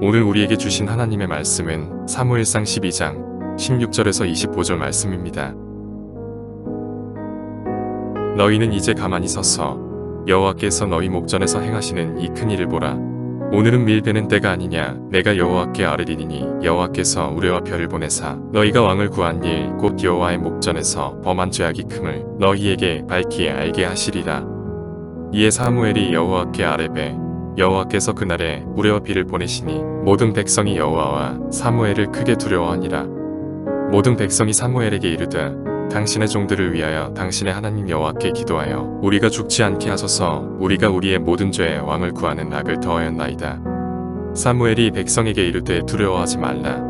오늘 우리에게 주신 하나님의 말씀은 사무엘상 12장 16절에서 25절 말씀입니다. 너희는 이제 가만히 서서 여호와께서 너희 목전에서 행하시는 이 큰 일을 보라. 오늘은 밀베는 때가 아니냐. 내가 여호와께 아뢰리니 여호와께서 우레와 별을 보내사 너희가 왕을 구한 일 곧 여호와의 목전에서 범한 죄악이 큼을 너희에게 밝히 알게 하시리라. 이에 사무엘이 여호와께 아뢰되 여호와께서 그날에 우레와 비를 보내시니 모든 백성이 여호와와 사무엘을 크게 두려워하니라. 모든 백성이 사무엘에게 이르되 당신의 종들을 위하여 당신의 하나님 여호와께 기도하여 우리가 죽지 않게 하소서. 우리가 우리의 모든 죄에 왕을 구하는 악을 더하였나이다. 사무엘이 백성에게 이르되 두려워하지 말라.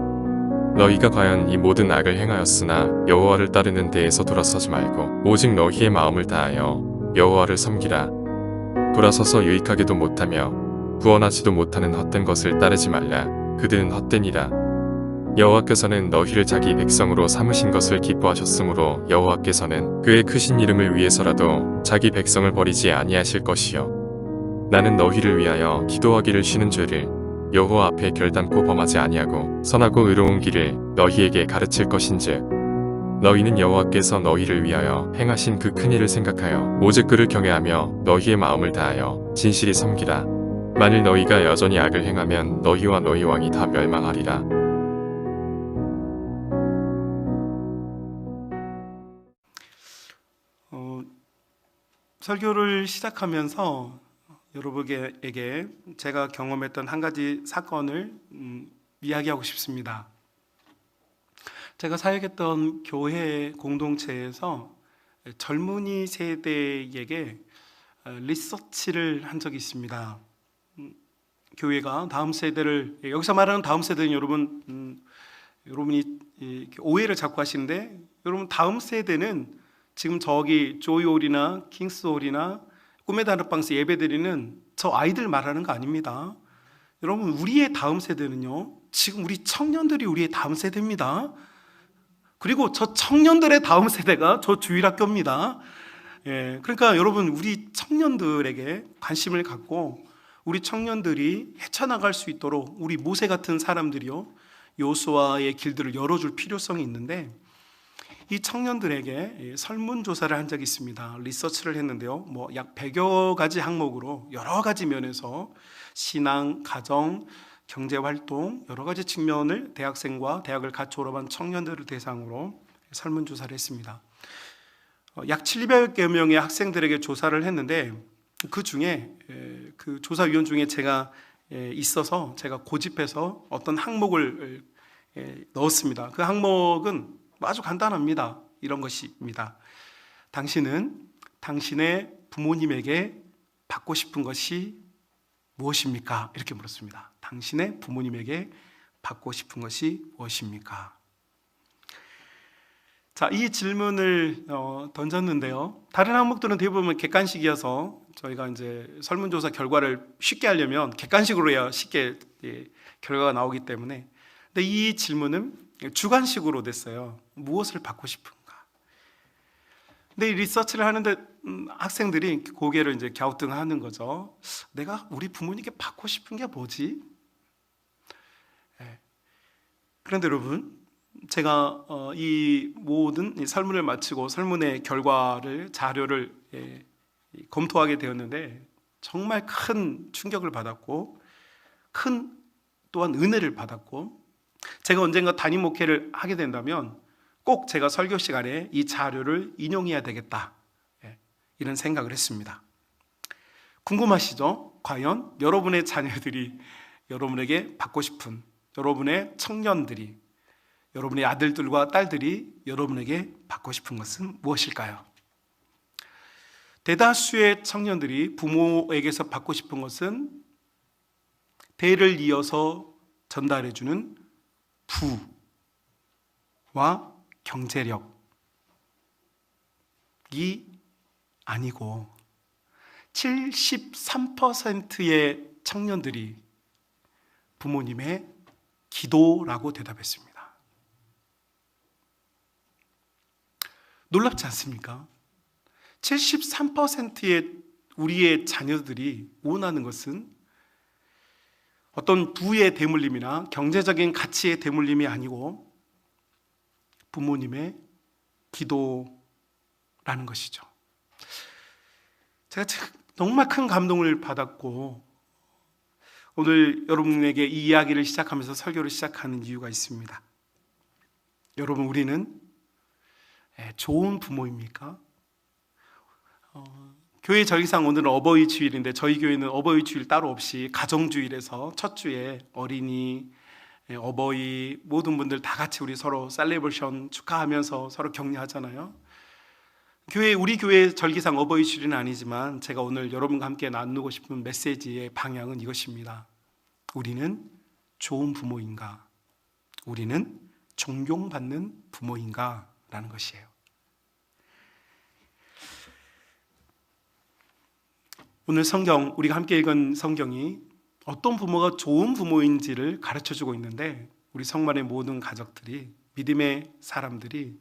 너희가 과연 이 모든 악을 행하였으나 여호와를 따르는 데에서 돌아서지 말고 오직 너희의 마음을 다하여 여호와를 섬기라. 돌아서서 유익하게도 못하며 구원하지도 못하는 헛된 것을 따르지 말라. 그들은 헛되니라. 여호와께서는 너희를 자기 백성으로 삼으신 것을 기뻐하셨으므로 여호와께서는 그의 크신 이름을 위해서라도 자기 백성을 버리지 아니하실 것이요 나는 너희를 위하여 기도하기를 쉬는 죄를 여호와 앞에 결단코 범하지 아니하고 선하고 의로운 길을 너희에게 가르칠 것인즉 너희는 여호와께서 너희를 위하여 행하신 그 큰 일을 생각하여 오직 그를 경외하며 너희의 마음을 다하여 진실히 섬기라. 만일 너희가 여전히 악을 행하면 너희와 너희 왕이 다 멸망하리라. 설교를 시작하면서 여러분에게 제가 경험했던 한 가지 사건을 이야기하고 싶습니다. 제가 사역했던 교회 공동체에서 젊은이 세대에게 리서치를 한 적이 있습니다. 교회가 다음 세대를, 여기서 말하는 다음 세대는 여러분이 오해를 자꾸 하시는데, 여러분 다음 세대는 지금 저기 조이홀이나 킹스홀이나 꿈의 다락방에서 예배드리는 저 아이들 말하는 거 아닙니다. 여러분, 우리의 다음 세대는요, 지금 우리 청년들이 우리의 다음 세대입니다. 그리고 저 청년들의 다음 세대가 저 주일학교입니다. 그러니까 여러분, 우리 청년들에게 관심을 갖고 우리 청년들이 헤쳐나갈 수 있도록 우리 모세 같은 사람들이요, 여호수아의 길들을 열어줄 필요성이 있는데, 이 청년들에게 설문조사를 한 적이 있습니다. 리서치를 했는데요, 약 100여 가지 항목으로 여러 가지 면에서 신앙, 가정, 경제활동 여러 가지 측면을 대학생과 대학을 같이 졸업한 청년들을 대상으로 설문조사를 했습니다. 약 700여 명의 학생들에게 조사를 했는데, 그 중에 그 조사위원 중에 제가 있어서 제가 고집해서 어떤 항목을 넣었습니다. 그 항목은 아주 간단합니다. 이런 것입니다. 당신은 당신의 부모님에게 받고 싶은 것이 무엇입니까? 이렇게 물었습니다. 당신의 부모님에게 받고 싶은 것이 무엇입니까? 자, 이 질문을 던졌는데요, 다른 항목들은 대부분 객관식이어서 저희가 이제 설문조사 결과를 쉽게 하려면 객관식으로 해야 쉽게 결과가 나오기 때문에, 근데 이 질문은 주관식으로 됐어요. 무엇을 받고 싶은가? 근데 이 리서치를 하는데 학생들이 고개를 이제 갸우뚱하는 거죠. 내가 우리 부모님께 받고 싶은 게 뭐지? 그런데 여러분, 제가 이 모든 설문을 마치고 설문의 결과를, 자료를 검토하게 되었는데 정말 큰 충격을 받았고, 큰 또한 은혜를 받았고, 제가 언젠가 담임 목회를 하게 된다면 꼭 제가 설교 시간에 이 자료를 인용해야 되겠다, 이런 생각을 했습니다. 궁금하시죠? 과연 여러분의 자녀들이 여러분에게 받고 싶은, 여러분의 청년들이, 여러분의 아들들과 딸들이 여러분에게 받고 싶은 것은 무엇일까요? 대다수의 청년들이 부모에게서 받고 싶은 것은 대를 이어서 전달해주는 부와 경제력이 아니고 73%의 청년들이 부모님의 기도라고 대답했습니다. 놀랍지 않습니까? 73%의 우리의 자녀들이 원하는 것은 어떤 부의 대물림이나 경제적인 가치의 대물림이 아니고 부모님의 기도라는 것이죠. 제가 정말 큰 감동을 받았고 오늘 여러분에게 이 이야기를 시작하면서 설교를 시작하는 이유가 있습니다. 여러분, 우리는 좋은 부모입니까? 교회 절기상 오늘은 어버이 주일인데 저희 교회는 어버이 주일 따로 없이 가정주일에서 첫 주에 어린이, 어버이 모든 분들 다 같이 우리 서로 셀레브레이션 축하하면서 서로 격려하잖아요. 우리 교회 절기상 어버이 주일은 아니지만 제가 오늘 여러분과 함께 나누고 싶은 메시지의 방향은 이것입니다. 우리는 좋은 부모인가? 우리는 존경받는 부모인가? 라는 것이에요. 오늘 성경, 우리가 함께 읽은 성경이 어떤 부모가 좋은 부모인지를 가르쳐주고 있는데 우리 성만의 모든 가족들이, 믿음의 사람들이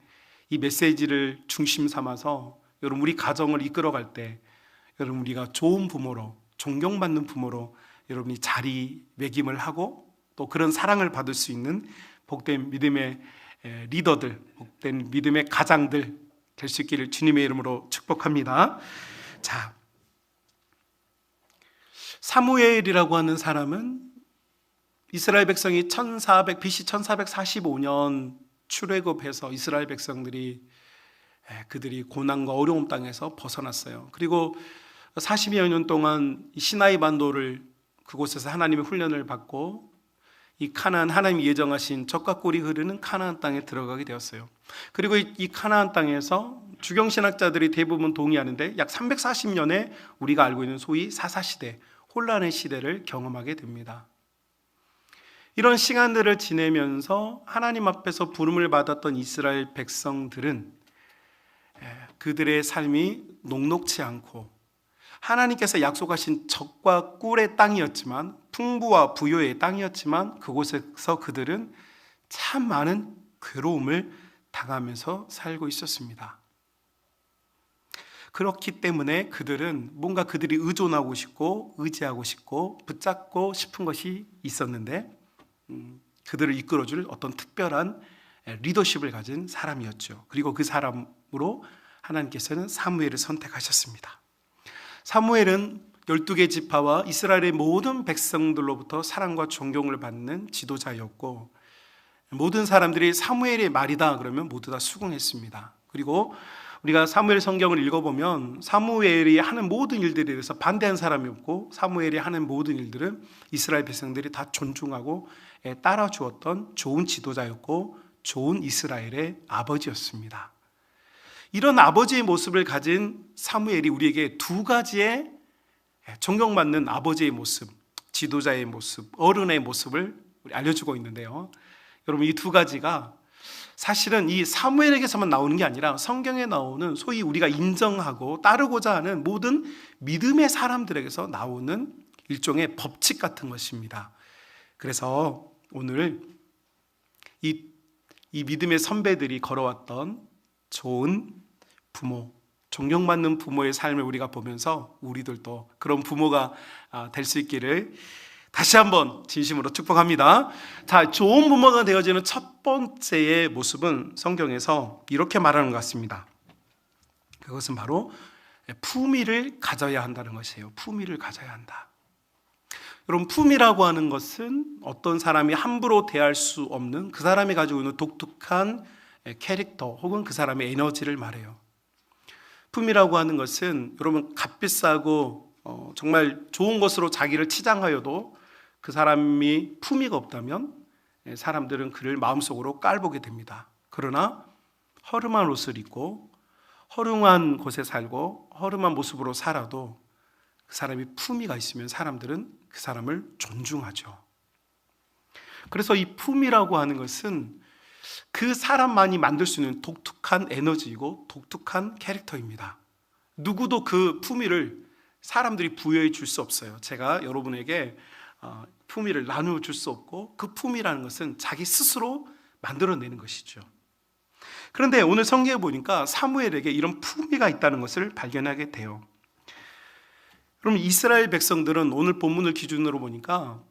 이 메시지를 중심 삼아서 여러분 우리 가정을 이끌어갈 때 여러분 우리가 좋은 부모로, 존경받는 부모로 여러분이 자리매김을 하고 또 그런 사랑을 받을 수 있는 복된 믿음의 리더들, 복된 믿음의 가장들 될 수 있기를 주님의 이름으로 축복합니다. 자, 사무엘이라고 하는 사람은 이스라엘 백성이 BC 1445년 출애굽해서 이스라엘 백성들이 그들이 고난과 어려움 땅에서 벗어났어요. 그리고 40여 년 동안 시나이 반도를 그곳에서 하나님의 훈련을 받고 이 카나안, 하나님이 예정하신 젖과 꿀이 흐르는 카나안 땅에 들어가게 되었어요. 그리고 이 카나안 땅에서 주경신학자들이 대부분 동의하는데 약 340년에 우리가 알고 있는 소위 사사시대, 혼란의 시대를 경험하게 됩니다. 이런 시간들을 지내면서 하나님 앞에서 부름을 받았던 이스라엘 백성들은 그들의 삶이 녹록지 않고 하나님께서 약속하신 젖과 꿀의 땅이었지만, 풍부와 부요의 땅이었지만 그곳에서 그들은 참 많은 괴로움을 당하면서 살고 있었습니다. 그렇기 때문에 그들은 뭔가 그들이 의존하고 싶고 의지하고 싶고 붙잡고 싶은 것이 있었는데 그들을 이끌어줄 어떤 특별한 리더십을 가진 사람이었죠. 그리고 그 사람으로 하나님께서는 사무엘을 선택하셨습니다. 사무엘은 12개 지파와 이스라엘의 모든 백성들로부터 사랑과 존경을 받는 지도자였고 모든 사람들이 사무엘의 말이다 그러면 모두 다 수긍했습니다. 그리고 우리가 사무엘 성경을 읽어보면 사무엘이 하는 모든 일들에 대해서 반대한 사람이 없고 사무엘이 하는 모든 일들은 이스라엘 백성들이 다 존중하고 따라주었던 좋은 지도자였고 좋은 이스라엘의 아버지였습니다. 이런 아버지의 모습을 가진 사무엘이 우리에게 두 가지의 존경받는 아버지의 모습, 지도자의 모습, 어른의 모습을 알려주고 있는데요. 여러분, 이 두 가지가 사실은 이 사무엘에게서만 나오는 게 아니라 성경에 나오는 소위 우리가 인정하고 따르고자 하는 모든 믿음의 사람들에게서 나오는 일종의 법칙 같은 것입니다. 그래서 오늘 이 믿음의 선배들이 걸어왔던 좋은 부모, 존경받는 부모의 삶을 우리가 보면서 우리들도 그런 부모가 될 수 있기를 다시 한번 진심으로 축복합니다. 자, 좋은 부모가 되어지는 첫 번째의 모습은 성경에서 이렇게 말하는 것 같습니다. 그것은 바로 품위를 가져야 한다는 것이에요. 품위를 가져야 한다. 여러분, 품위라고 하는 것은 어떤 사람이 함부로 대할 수 없는 그 사람이 가지고 있는 독특한 캐릭터 혹은 그 사람의 에너지를 말해요. 품위라고 하는 것은 여러분 값비싸고 정말 좋은 것으로 자기를 치장하여도 그 사람이 품위가 없다면 사람들은 그를 마음속으로 깔보게 됩니다. 그러나 허름한 옷을 입고 허름한 곳에 살고 허름한 모습으로 살아도 그 사람이 품위가 있으면 사람들은 그 사람을 존중하죠. 그래서 이 품위라고 하는 것은 그 사람만이 만들 수 있는 독특한 에너지이고 독특한 캐릭터입니다. 누구도 그 품위를 사람들이 부여해 줄 수 없어요. 제가 여러분에게 품위를 나누어 줄 수 없고 그 품위라는 것은 자기 스스로 만들어내는 것이죠. 그런데 오늘 성경에 보니까 사무엘에게 이런 품위가 있다는 것을 발견하게 돼요. 그럼 이스라엘 백성들은 오늘 본문을 기준으로 보니까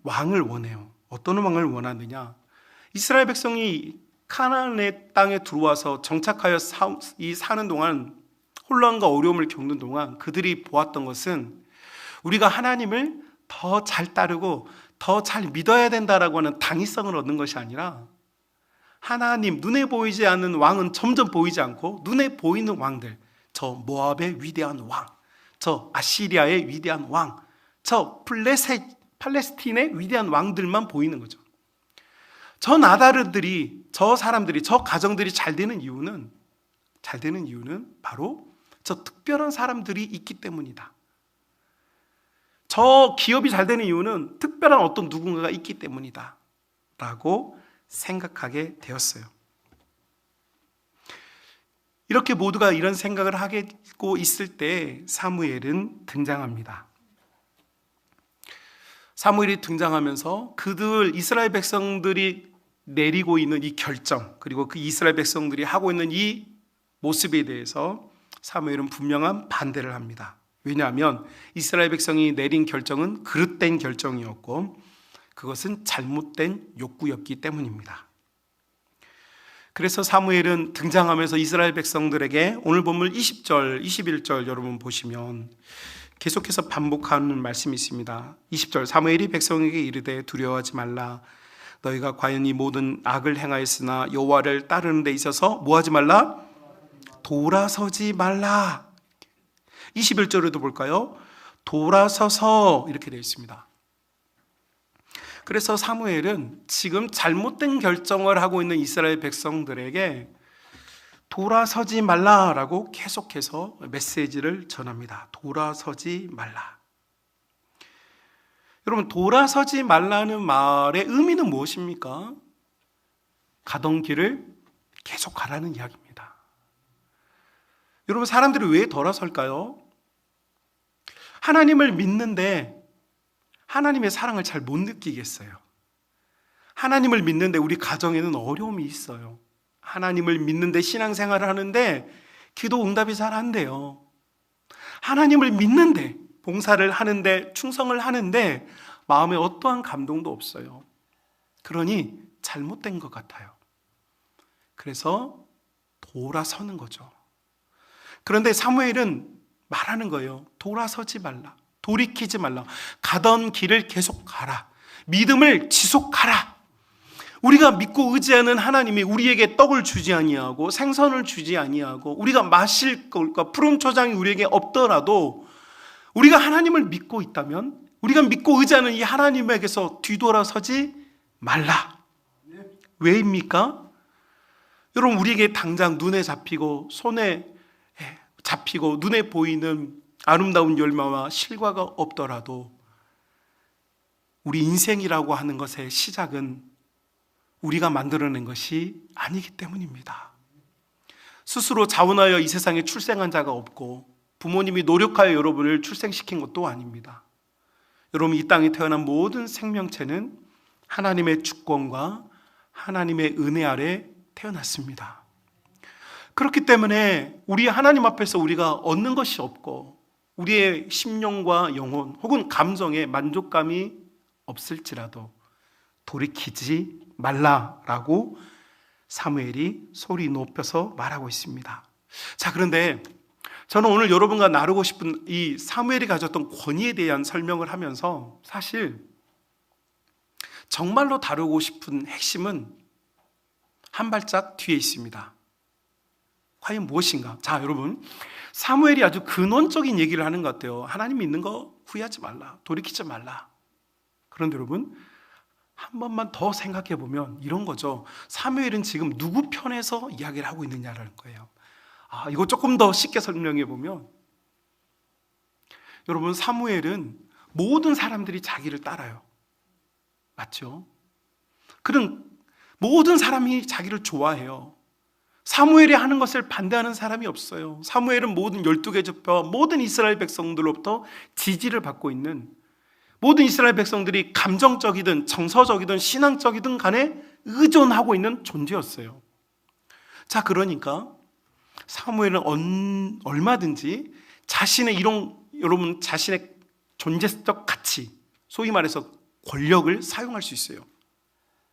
왕을 원해요. 어떤 왕을 원하느냐? 이스라엘 백성이 가나안의 땅에 들어와서 정착하여 사는 동안, 혼란과 어려움을 겪는 동안 그들이 보았던 것은 우리가 하나님을 더 잘 따르고 더 잘 믿어야 된다라고 하는 당위성을 얻는 것이 아니라, 하나님, 눈에 보이지 않는 왕은 점점 보이지 않고 눈에 보이는 왕들, 저 모압의 위대한 왕, 저 아시리아의 위대한 왕, 저 팔레스틴의 위대한 왕들만 보이는 거죠. 저 나라들이, 저 사람들이, 저 가정들이 잘 되는 이유는 바로 저 특별한 사람들이 있기 때문이다. 저 기업이 잘 되는 이유는 특별한 어떤 누군가가 있기 때문이다 라고 생각하게 되었어요. 이렇게 모두가 이런 생각을 하고 있을 때 사무엘은 등장합니다. 사무엘이 등장하면서 그들 이스라엘 백성들이 내리고 있는 이 결정, 그리고 그 이스라엘 백성들이 하고 있는 이 모습에 대해서 사무엘은 분명한 반대를 합니다. 왜냐하면 이스라엘 백성이 내린 결정은 그릇된 결정이었고 그것은 잘못된 욕구였기 때문입니다. 그래서 사무엘은 등장하면서 이스라엘 백성들에게 오늘 본문 20절, 21절 여러분 보시면 계속해서 반복하는 말씀이 있습니다. 20절, 사무엘이 백성에게 이르되 두려워하지 말라. 너희가 과연 이 모든 악을 행하였으나 여호와를 따르는 데 있어서 뭐하지 말라? 돌아서지 말라. 21절에도 볼까요? 돌아서서 이렇게 되어 있습니다. 그래서 사무엘은 지금 잘못된 결정을 하고 있는 이스라엘 백성들에게 돌아서지 말라라고 계속해서 메시지를 전합니다. 돌아서지 말라. 여러분, 돌아서지 말라는 말의 의미는 무엇입니까? 가던 길을 계속 가라는 이야기입니다. 여러분, 사람들이 왜 돌아설까요? 하나님을 믿는데 하나님의 사랑을 잘 못 느끼겠어요. 하나님을 믿는데 우리 가정에는 어려움이 있어요. 하나님을 믿는데 신앙생활을 하는데 기도 응답이 잘 안 돼요. 하나님을 믿는데 봉사를 하는데 충성을 하는데 마음에 어떠한 감동도 없어요. 그러니 잘못된 것 같아요. 그래서 돌아서는 거죠. 그런데 사무엘은 말하는 거예요. 돌아서지 말라. 돌이키지 말라. 가던 길을 계속 가라. 믿음을 지속하라. 우리가 믿고 의지하는 하나님이 우리에게 떡을 주지 아니하고 생선을 주지 아니하고 우리가 마실 것과 푸른 초장이 우리에게 없더라도 우리가 하나님을 믿고 있다면, 우리가 믿고 의지하는 이 하나님에게서 뒤돌아서지 말라. 왜입니까? 여러분, 우리에게 당장 눈에 잡히고 손에 잡히고 눈에 보이는 아름다운 열매와 실과가 없더라도 우리 인생이라고 하는 것의 시작은 우리가 만들어낸 것이 아니기 때문입니다. 스스로 자원하여 이 세상에 출생한 자가 없고 부모님이 노력하여 여러분을 출생시킨 것도 아닙니다. 여러분, 이 땅에 태어난 모든 생명체는 하나님의 주권과 하나님의 은혜 아래 태어났습니다. 그렇기 때문에 우리 하나님 앞에서 우리가 얻는 것이 없고 우리의 심령과 영혼 혹은 감성에 만족감이 없을지라도 돌이키지 말라라고 사무엘이 소리 높여서 말하고 있습니다. 자, 그런데 저는 오늘 여러분과 나누고 싶은 이 사무엘이 가졌던 권위에 대한 설명을 하면서 사실 정말로 다루고 싶은 핵심은 한 발짝 뒤에 있습니다. 과연 무엇인가? 자, 여러분, 사무엘이 아주 근원적인 얘기를 하는 것 같아요. 하나님 믿는 거 후회하지 말라. 돌이키지 말라. 그런데 여러분, 한 번만 더 생각해 보면 이런 거죠. 사무엘은 지금 누구 편에서 이야기를 하고 있느냐라는 거예요. 이거 조금 더 쉽게 설명해 보면, 여러분, 사무엘은 모든 사람들이 자기를 따라요. 맞죠? 그런 모든 사람이 자기를 좋아해요. 사무엘이 하는 것을 반대하는 사람이 없어요. 사무엘은 모든 12개 지파와 모든 이스라엘 백성들로부터 지지를 받고 있는, 모든 이스라엘 백성들이 감정적이든 정서적이든 신앙적이든 간에 의존하고 있는 존재였어요. 자, 그러니까 사무엘은 얼마든지 자신의 이런, 여러분, 자신의 존재적 가치, 소위 말해서 권력을 사용할 수 있어요.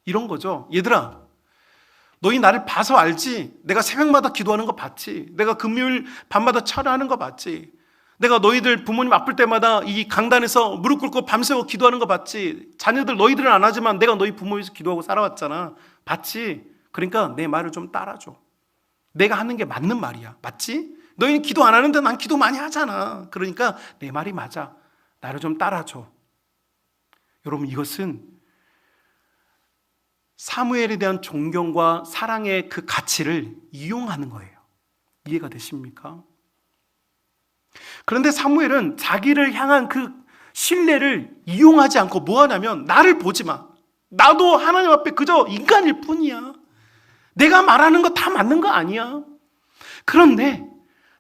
이런 거죠. 얘들아, 너희 나를 봐서 알지? 내가 새벽마다 기도하는 거 봤지? 내가 금요일 밤마다 철야하는 거 봤지? 내가 너희들 부모님 아플 때마다 이 강단에서 무릎 꿇고 밤새워 기도하는 거 봤지? 자녀들 너희들은 안 하지만 내가 너희 부모에서 기도하고 살아왔잖아. 봤지? 그러니까 내 말을 좀 따라줘. 내가 하는 게 맞는 말이야. 맞지? 너희는 기도 안 하는데 난 기도 많이 하잖아. 그러니까 내 말이 맞아. 나를 좀 따라줘. 여러분, 이것은 사무엘에 대한 존경과 사랑의 그 가치를 이용하는 거예요. 이해가 되십니까? 그런데 사무엘은 자기를 향한 그 신뢰를 이용하지 않고 뭐 하냐면, 나를 보지 마. 나도 하나님 앞에 그저 인간일 뿐이야. 내가 말하는 거 다 맞는 거 아니야. 그런데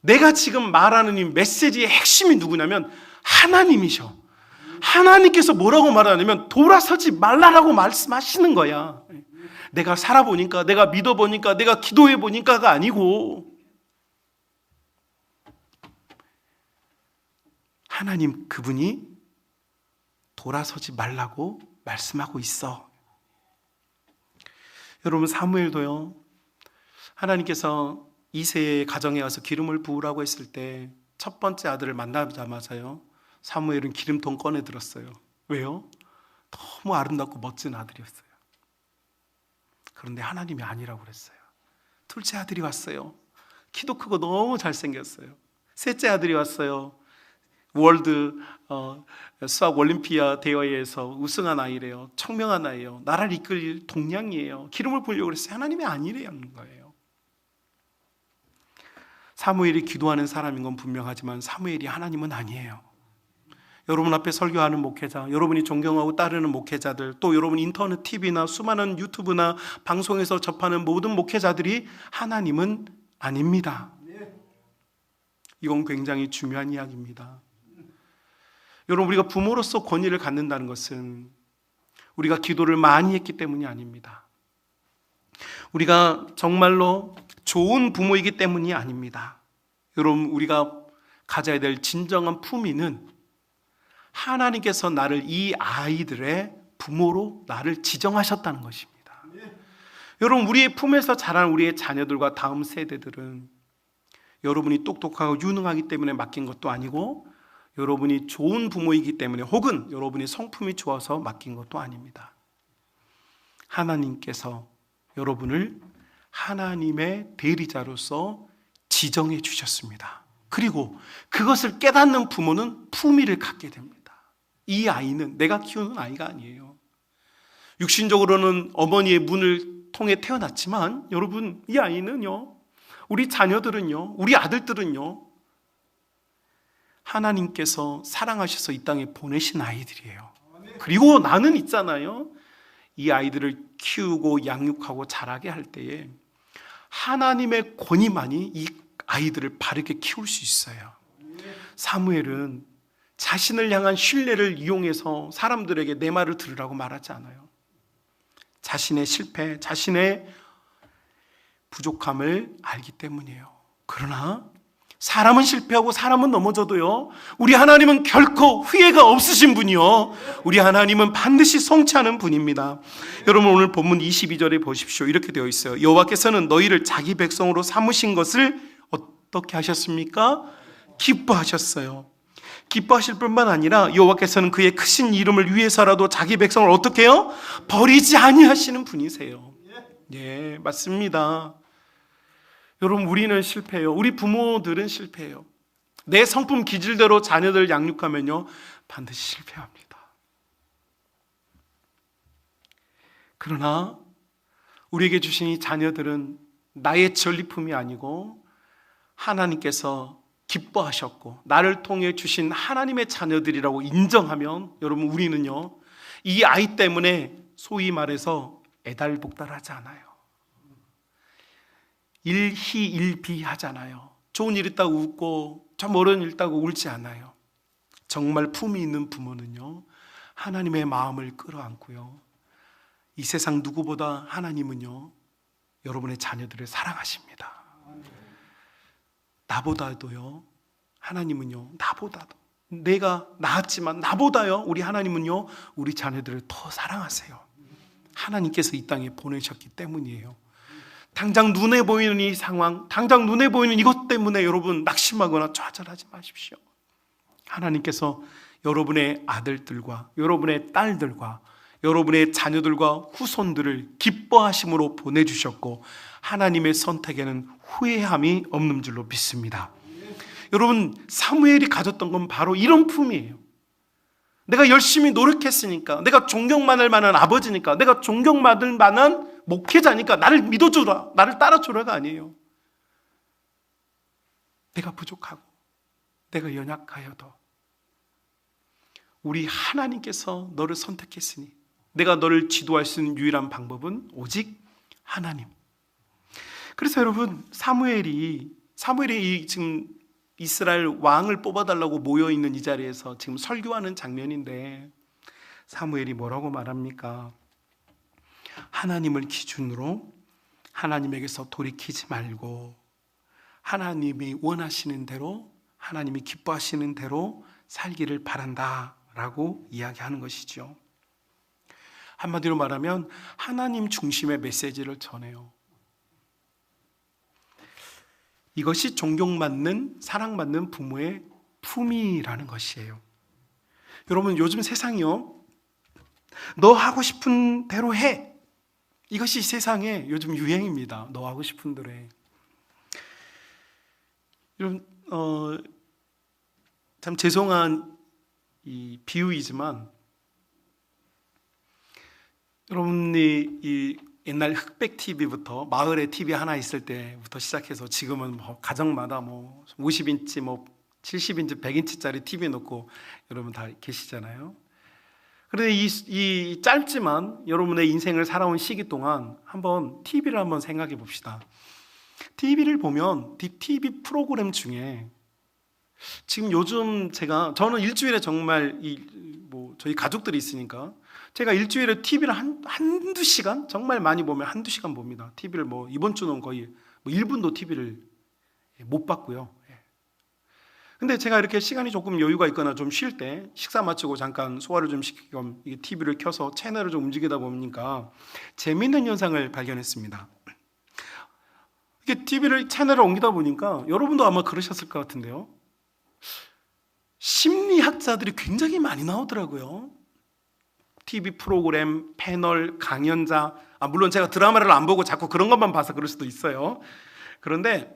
내가 지금 말하는 이 메시지의 핵심이 누구냐면 하나님이셔. 하나님께서 뭐라고 말하냐면 돌아서지 말라라고 말씀하시는 거야. 내가 살아보니까, 내가 믿어보니까, 내가 기도해보니까가 아니고 하나님 그분이 돌아서지 말라고 말씀하고 있어. 여러분, 사무엘도요, 하나님께서 이새의 가정에 와서 기름을 부으라고 했을 때 첫 번째 아들을 만나자마자요, 사무엘은 기름통 꺼내 들었어요. 왜요? 너무 아름답고 멋진 아들이었어요. 그런데 하나님이 아니라고 그랬어요. 둘째 아들이 왔어요. 키도 크고 너무 잘생겼어요. 셋째 아들이 왔어요. 월드 수학 올림피아 대회에서 우승한 아이래요. 청명한 아이예요. 나라를 이끌 동량이에요. 기름을 부으려고 그랬어요. 하나님이 아니라는 거예요. 사무엘이 기도하는 사람인 건 분명하지만 사무엘이 하나님은 아니에요. 여러분 앞에 설교하는 목회자, 여러분이 존경하고 따르는 목회자들, 또 여러분 인터넷 TV나 수많은 유튜브나 방송에서 접하는 모든 목회자들이 하나님은 아닙니다. 이건 굉장히 중요한 이야기입니다. 여러분, 우리가 부모로서 권위를 갖는다는 것은 우리가 기도를 많이 했기 때문이 아닙니다. 우리가 정말로 좋은 부모이기 때문이 아닙니다. 여러분, 우리가 가져야 될 진정한 품위는 하나님께서 나를, 이 아이들의 부모로 나를 지정하셨다는 것입니다. 여러분, 우리의 품에서 자란 우리의 자녀들과 다음 세대들은 여러분이 똑똑하고 유능하기 때문에 맡긴 것도 아니고, 여러분이 좋은 부모이기 때문에, 혹은 여러분이 성품이 좋아서 맡긴 것도 아닙니다. 하나님께서 여러분을 하나님의 대리자로서 지정해 주셨습니다. 그리고 그것을 깨닫는 부모는 품위를 갖게 됩니다. 이 아이는 내가 키우는 아이가 아니에요. 육신적으로는 어머니의 문을 통해 태어났지만, 여러분, 이 아이는요, 우리 자녀들은요, 우리 아들들은요, 하나님께서 사랑하셔서 이 땅에 보내신 아이들이에요. 그리고 나는 있잖아요, 이 아이들을 키우고 양육하고 자라게 할 때에 하나님의 권위만이 이 아이들을 바르게 키울 수 있어요. 사무엘은 자신을 향한 신뢰를 이용해서 사람들에게 내 말을 들으라고 말하지 않아요. 자신의 실패, 자신의 부족함을 알기 때문이에요. 그러나 사람은 실패하고 사람은 넘어져도요, 우리 하나님은 결코 후회가 없으신 분이요, 우리 하나님은 반드시 성취하는 분입니다. 여러분, 오늘 본문 22절에 보십시오. 이렇게 되어 있어요. 여호와께서는 너희를 자기 백성으로 삼으신 것을 어떻게 하셨습니까? 기뻐하셨어요. 기뻐하실 뿐만 아니라 여호와께서는 그의 크신 이름을 위해서라도 자기 백성을 어떻게 해요? 버리지 아니하시는 분이세요. 예, 맞습니다. 여러분, 우리는 실패해요. 우리 부모들은 실패해요. 내 성품 기질대로 자녀들 양육하면요, 반드시 실패합니다. 그러나 우리에게 주신 이 자녀들은 나의 전리품이 아니고 하나님께서 기뻐하셨고 나를 통해 주신 하나님의 자녀들이라고 인정하면, 여러분, 우리는요, 이 아이 때문에 소위 말해서 애달복달하지 않아요. 일희일비 하잖아요. 좋은 일 있다고 웃고 좀 어려운 일 있다고 울지 않아요. 정말 품이 있는 부모는요, 하나님의 마음을 끌어안고요, 이 세상 누구보다 하나님은요, 여러분의 자녀들을 사랑하십니다. 나보다도요, 하나님은요, 나보다도 내가 낳았지만 나보다요 우리 하나님은요 우리 자녀들을 더 사랑하세요. 하나님께서 이 땅에 보내셨기 때문이에요. 당장 눈에 보이는 이 상황, 당장 눈에 보이는 이것 때문에 여러분 낙심하거나 좌절하지 마십시오. 하나님께서 여러분의 아들들과 여러분의 딸들과 여러분의 자녀들과 후손들을 기뻐하심으로 보내주셨고 하나님의 선택에는 후회함이 없는 줄로 믿습니다. 여러분, 사무엘이 가졌던 건 바로 이런 품이에요. 내가 열심히 노력했으니까, 내가 존경받을 만한 아버지니까, 내가 존경받을 만한 목회자니까 나를 믿어주라, 나를 따라주라가 아니에요. 내가 부족하고 내가 연약하여도 우리 하나님께서 너를 선택했으니 내가 너를 지도할 수 있는 유일한 방법은 오직 하나님. 그래서 여러분, 사무엘이 지금 이스라엘 왕을 뽑아달라고 모여있는 이 자리에서 지금 설교하는 장면인데 사무엘이 뭐라고 말합니까? 하나님을 기준으로 하나님에게서 돌이키지 말고 하나님이 원하시는 대로, 하나님이 기뻐하시는 대로 살기를 바란다 라고 이야기하는 것이죠. 한마디로 말하면 하나님 중심의 메시지를 전해요. 이것이 존경받는, 사랑받는 부모의 품이라는 것이에요. 여러분, 요즘 세상이요, 너 하고 싶은 대로 해, 이것이 세상의 요즘 유행입니다. 너 하고 싶은 대로 해. 여러분, 참 죄송한 이 비유이지만 여러분이 이 옛날 흑백 TV부터 마을에 TV 하나 있을 때부터 시작해서 지금은 뭐 가정마다 뭐 50인치, 뭐 70인치, 100인치짜리 TV 놓고 여러분 다 계시잖아요. 그런데 이 짧지만 여러분의 인생을 살아온 시기 동안 한번 TV를 한번 생각해 봅시다. TV를 보면 TV 프로그램 중에 지금 요즘 저는 일주일에 정말 저희 가족들이 있으니까 제가 일주일에 TV를 한두 시간, 정말 많이 보면 한두 시간 봅니다. TV를 이번 주는 거의 1분도 TV를 못 봤고요. 근데 제가 이렇게 시간이 조금 여유가 있거나 좀 쉴 때 식사 마치고 잠깐 소화를 좀 시키기 위해 TV를 켜서 채널을 좀 움직이다 보니까 재미있는 현상을 발견했습니다. 이렇게 TV를 채널을 옮기다 보니까 여러분도 아마 그러셨을 것 같은데요. 심리학자들이 굉장히 많이 나오더라고요. TV 프로그램, 패널, 강연자, 물론 제가 드라마를 안 보고 자꾸 그런 것만 봐서 그럴 수도 있어요. 그런데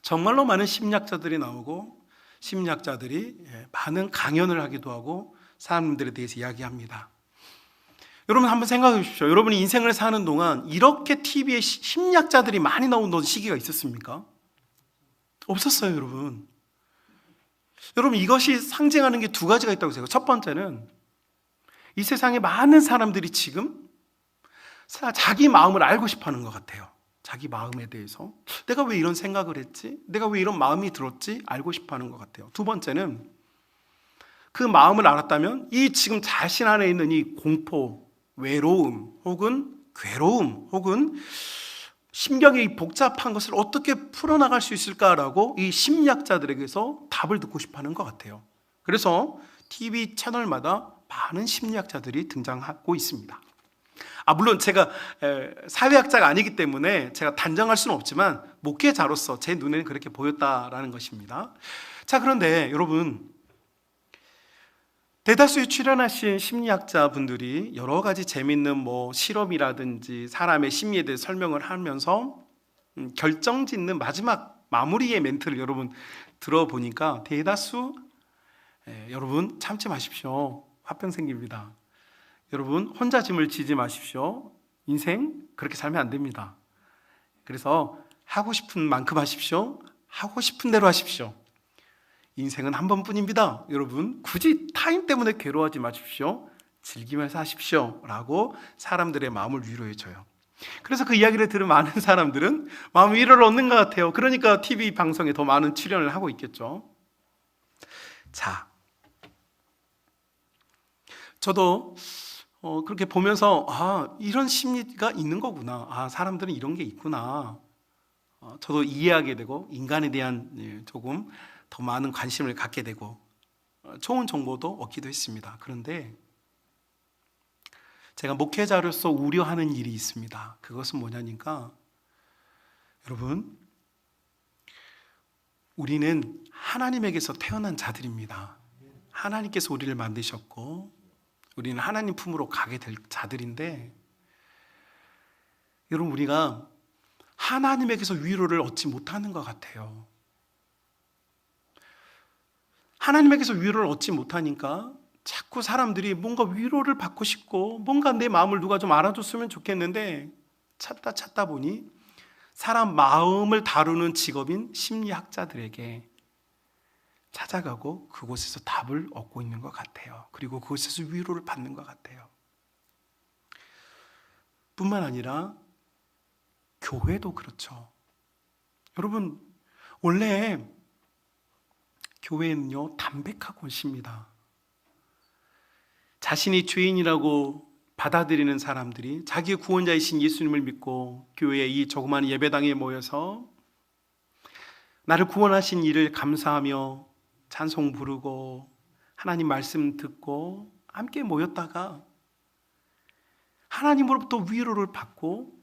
정말로 많은 심리학자들이 나오고 심리학자들이 많은 강연을 하기도 하고 사람들에 대해서 이야기합니다. 여러분 한번 생각해 보십시오. 여러분이 인생을 사는 동안 이렇게 TV에 심리학자들이 많이 나오는 시기가 있었습니까? 없었어요, 여러분. 여러분, 이것이 상징하는 게 두 가지가 있다고 생각해요. 첫 번째는 이 세상에 많은 사람들이 지금 자기 마음을 알고 싶어 하는 것 같아요. 자기 마음에 대해서 내가 왜 이런 생각을 했지? 내가 왜 이런 마음이 들었지? 알고 싶어 하는 것 같아요. 두 번째는 그 마음을 알았다면 이 지금 자신 안에 있는 이 공포, 외로움 혹은 괴로움 혹은 심경이 복잡한 것을 어떻게 풀어나갈 수 있을까라고 이 심리학자들에게서 답을 듣고 싶어 하는 것 같아요. 그래서 TV 채널마다 많은 심리학자들이 등장하고 있습니다. 물론 제가 사회학자가 아니기 때문에 제가 단정할 수는 없지만 목회자로서 제 눈에는 그렇게 보였다라는 것입니다. 자, 그런데 여러분, 대다수에 출연하신 심리학자분들이 여러 가지 재미있는 실험이라든지 사람의 심리에 대해 설명을 하면서 결정짓는 마지막 마무리의 멘트를 여러분 들어보니까 대다수 여러분 참지 마십시오. 화병 생깁니다. 여러분 혼자 짐을 지지 마십시오. 인생 그렇게 살면 안 됩니다. 그래서 하고 싶은 만큼 하십시오. 하고 싶은 대로 하십시오. 인생은 한 번뿐입니다. 여러분 굳이 타임 때문에 괴로워하지 마십시오. 즐기면서 하십시오 라고 사람들의 마음을 위로해줘요. 그래서 그 이야기를 들은 많은 사람들은 마음 위로를 얻는 것 같아요. 그러니까 TV 방송에 더 많은 출연을 하고 있겠죠. 자, 저도 그렇게 보면서 이런 심리가 있는 거구나. 사람들은 이런 게 있구나. 저도 이해하게 되고 인간에 대한 조금 더 많은 관심을 갖게 되고 좋은 정보도 얻기도 했습니다. 그런데 제가 목회자로서 우려하는 일이 있습니다. 그것은 뭐냐니까, 여러분, 우리는 하나님에게서 태어난 자들입니다. 하나님께서 우리를 만드셨고 우리는 하나님 품으로 가게 될 자들인데, 여러분, 우리가 하나님에게서 위로를 얻지 못하는 것 같아요. 하나님에게서 위로를 얻지 못하니까 자꾸 사람들이 뭔가 위로를 받고 싶고 뭔가 내 마음을 누가 좀 알아줬으면 좋겠는데 찾다 보니 사람 마음을 다루는 직업인 심리학자들에게 찾아가고 그곳에서 답을 얻고 있는 것 같아요. 그리고 그곳에서 위로를 받는 것 같아요. 뿐만 아니라 교회도 그렇죠. 여러분, 원래 교회는요, 담백한 곳입니다. 자신이 죄인이라고 받아들이는 사람들이 자기의 구원자이신 예수님을 믿고 교회의 이 조그마한 예배당에 모여서 나를 구원하신 이를 감사하며 찬송 부르고 하나님 말씀 듣고 함께 모였다가 하나님으로부터 위로를 받고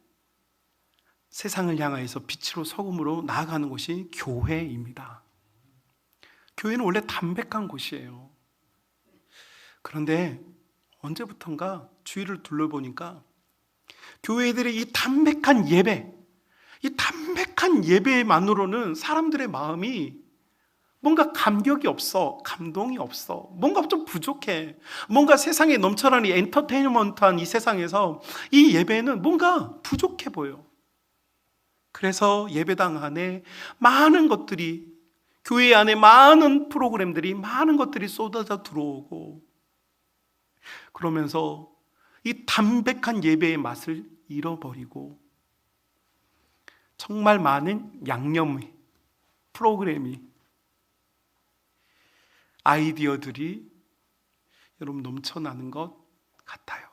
세상을 향하여서 빛으로 소금으로 나아가는 곳이 교회입니다. 교회는 원래 담백한 곳이에요. 그런데 언제부턴가 주위를 둘러보니까 교회들의 이 담백한 예배만으로는 사람들의 마음이 뭔가 감격이 없어, 감동이 없어, 뭔가 좀 부족해. 뭔가 세상에 넘쳐나는 엔터테인먼트한 이 세상에서 이 예배는 뭔가 부족해 보여. 그래서 예배당 안에 많은 것들이, 교회 안에 많은 프로그램들이, 많은 것들이 쏟아져 들어오고, 그러면서 이 담백한 예배의 맛을 잃어버리고 정말 많은 양념의 프로그램이, 아이디어들이 여러분 넘쳐나는 것 같아요.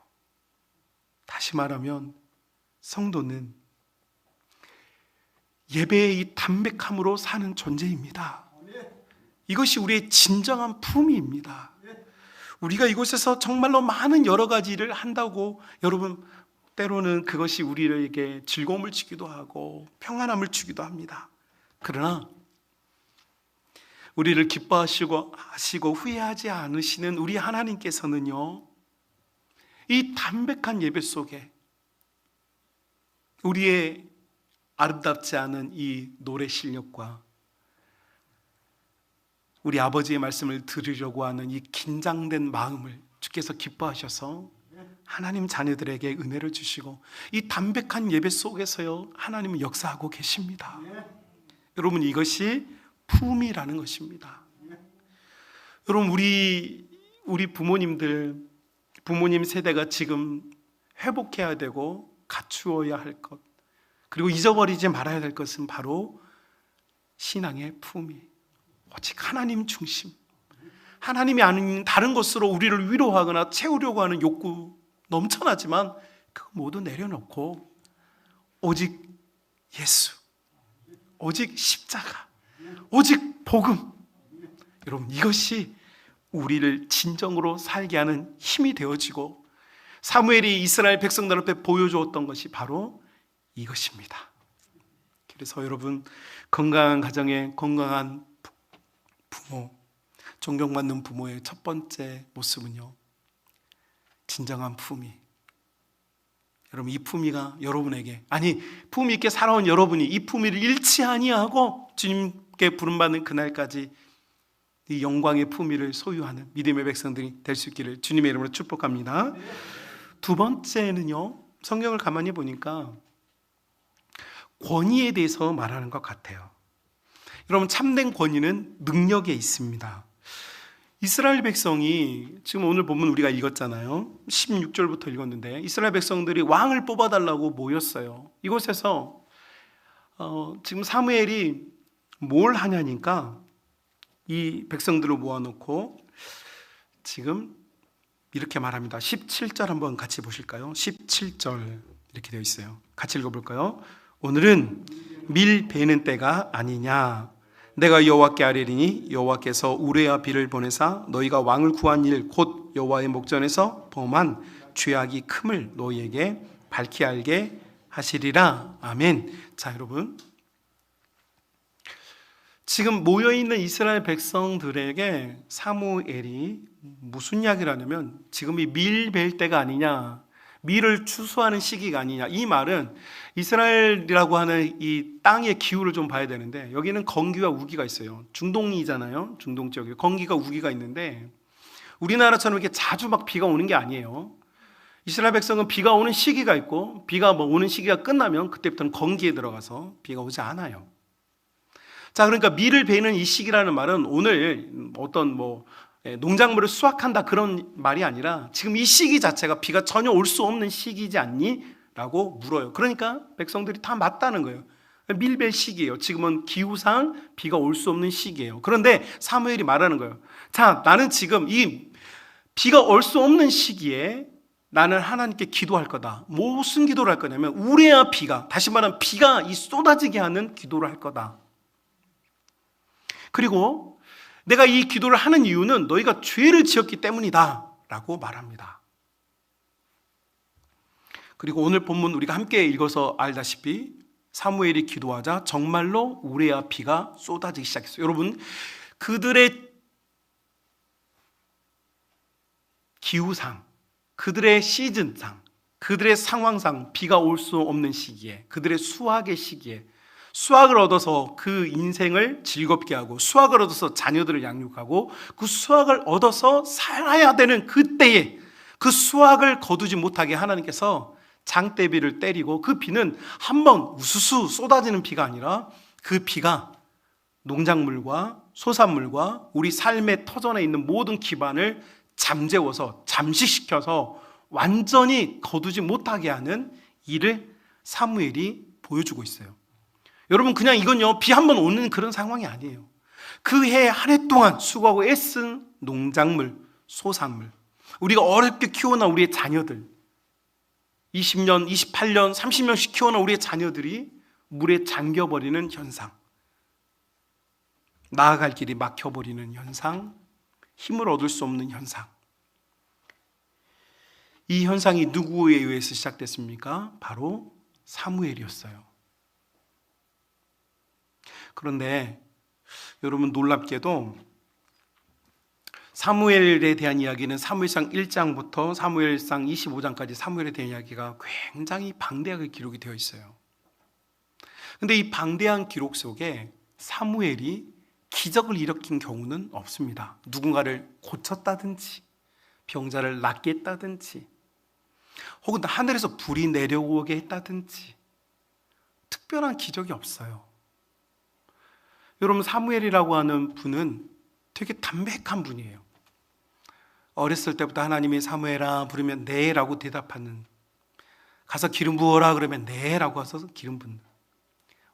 다시 말하면 성도는 예배의 이 담백함으로 사는 존재입니다. 이것이 우리의 진정한 품위입니다. 우리가 이곳에서 정말로 많은 여러 가지 일을 한다고, 여러분, 때로는 그것이 우리에게 즐거움을 주기도 하고 평안함을 주기도 합니다. 그러나 우리를 기뻐하시고 후회하지 않으시는 우리 하나님께서는요, 이 담백한 예배 속에 우리의 아름답지 않은 이 노래 실력과 우리 아버지의 말씀을 들으려고 하는 이 긴장된 마음을 주께서 기뻐하셔서 하나님 자녀들에게 은혜를 주시고 이 담백한 예배 속에서요, 하나님은 역사하고 계십니다. 여러분, 이것이 품이라는 것입니다. 여러분, 우리 부모님 세대가 지금 회복해야 되고 갖추어야 할 것, 그리고 잊어버리지 말아야 될 것은 바로 신앙의 품위, 오직 하나님 중심, 하나님이 아닌 다른 것으로 우리를 위로하거나 채우려고 하는 욕구 넘쳐나지만 그거 모두 내려놓고 오직 예수, 오직 십자가, 오직 복음, 여러분, 이것이 우리를 진정으로 살게 하는 힘이 되어지고, 사무엘이 이스라엘 백성들 앞에 보여주었던 것이 바로 이것입니다. 그래서 여러분, 건강한 가정에 건강한 부모, 존경받는 부모의 첫 번째 모습은요, 진정한 품위. 여러분, 이 품위가 여러분에게, 아니 품위 있게 살아온 여러분이 이 품위를 잃지 아니하고 주님께 부름받는 그날까지 이 영광의 품위를 소유하는 믿음의 백성들이 될 수 있기를 주님의 이름으로 축복합니다. 두 번째는요, 성경을 가만히 보니까 권위에 대해서 말하는 것 같아요. 여러분, 참된 권위는 능력에 있습니다. 이스라엘 백성이, 지금 오늘 본문 우리가 읽었잖아요. 16절부터 읽었는데 이스라엘 백성들이 왕을 뽑아달라고 모였어요. 이곳에서 지금 사무엘이 뭘 하냐니까 이 백성들을 모아놓고 지금 이렇게 말합니다. 17절 한번 같이 보실까요? 17절 이렇게 되어 있어요. 같이 읽어볼까요? 오늘은 밀 베는 때가 아니냐, 내가 여호와께 아뢰리니 여호와께서 우레와 비를 보내사 너희가 왕을 구한 일 곧 여호와의 목전에서 범한 죄악이 큼을 너희에게 밝히 알게 하시리라. 아멘. 자, 여러분, 지금 모여있는 이스라엘 백성들에게 사무엘이 무슨 이야기를 하냐면 지금이 밀 벨 때가 아니냐, 밀을 추수하는 시기가 아니냐. 이 말은 이스라엘이라고 하는 이 땅의 기후를 좀 봐야 되는데, 여기는 건기와 우기가 있어요. 중동이잖아요. 중동 지역에 건기가 우기가 있는데 우리나라처럼 이렇게 자주 막 비가 오는 게 아니에요. 이스라엘 백성은 비가 오는 시기가 있고, 비가 오는 시기가 끝나면 그때부터는 건기에 들어가서 비가 오지 않아요. 자, 그러니까 밀을 베는 이 시기라는 말은 오늘 어떤 농작물을 수확한다 그런 말이 아니라 지금 이 시기 자체가 비가 전혀 올 수 없는 시기지 않니? 라고 물어요. 그러니까 백성들이 다 맞다는 거예요. 밀벨 시기예요. 지금은 기후상 비가 올 수 없는 시기예요. 그런데 사무엘이 말하는 거예요. 자, 나는 지금 이 비가 올 수 없는 시기에 나는 하나님께 기도할 거다. 무슨 기도를 할 거냐면 우레아 비가, 다시 말하면 비가 이 쏟아지게 하는 기도를 할 거다. 그리고 내가 이 기도를 하는 이유는 너희가 죄를 지었기 때문이다 라고 말합니다. 그리고 오늘 본문 우리가 함께 읽어서 알다시피 사무엘이 기도하자 정말로 우레아 비가 쏟아지기 시작했어요. 여러분, 그들의 기후상, 그들의 시즌상, 그들의 상황상 비가 올 수 없는 시기에, 그들의 수확의 시기에 수확을 얻어서 그 인생을 즐겁게 하고 수확을 얻어서 자녀들을 양육하고 그 수확을 얻어서 살아야 되는 그때에 그 수확을 거두지 못하게 하나님께서 장대비를 때리고, 그 비는 한번 우수수 쏟아지는 비가 아니라 그 비가 농작물과 소산물과 우리 삶의 터전에 있는 모든 기반을 잠재워서 잠식시켜서 완전히 거두지 못하게 하는 일을 사무엘이 보여주고 있어요. 여러분, 그냥 이건요 비 한 번 오는 그런 상황이 아니에요. 그 해 한 해 동안 수고하고 애쓴 농작물, 소산물, 우리가 어렵게 키워난 우리의 자녀들, 20년, 28년, 30년씩 키워난 우리의 자녀들이 물에 잠겨버리는 현상, 나아갈 길이 막혀버리는 현상, 힘을 얻을 수 없는 현상. 이 현상이 누구에 의해서 시작됐습니까? 바로 사무엘이었어요. 그런데 여러분, 놀랍게도 사무엘에 대한 이야기는 사무엘상 1장부터 사무엘상 25장까지 사무엘에 대한 이야기가 굉장히 방대하게 기록이 되어 있어요. 그런데 이 방대한 기록 속에 사무엘이 기적을 일으킨 경우는 없습니다. 누군가를 고쳤다든지 병자를 낫게 했다든지 혹은 하늘에서 불이 내려오게 했다든지 특별한 기적이 없어요. 여러분, 사무엘이라고 하는 분은 되게 담백한 분이에요. 어렸을 때부터 하나님이 사무엘아 부르면 네 라고 대답하는, 가서 기름 부어라 그러면 네 라고 해서 기름 붓는,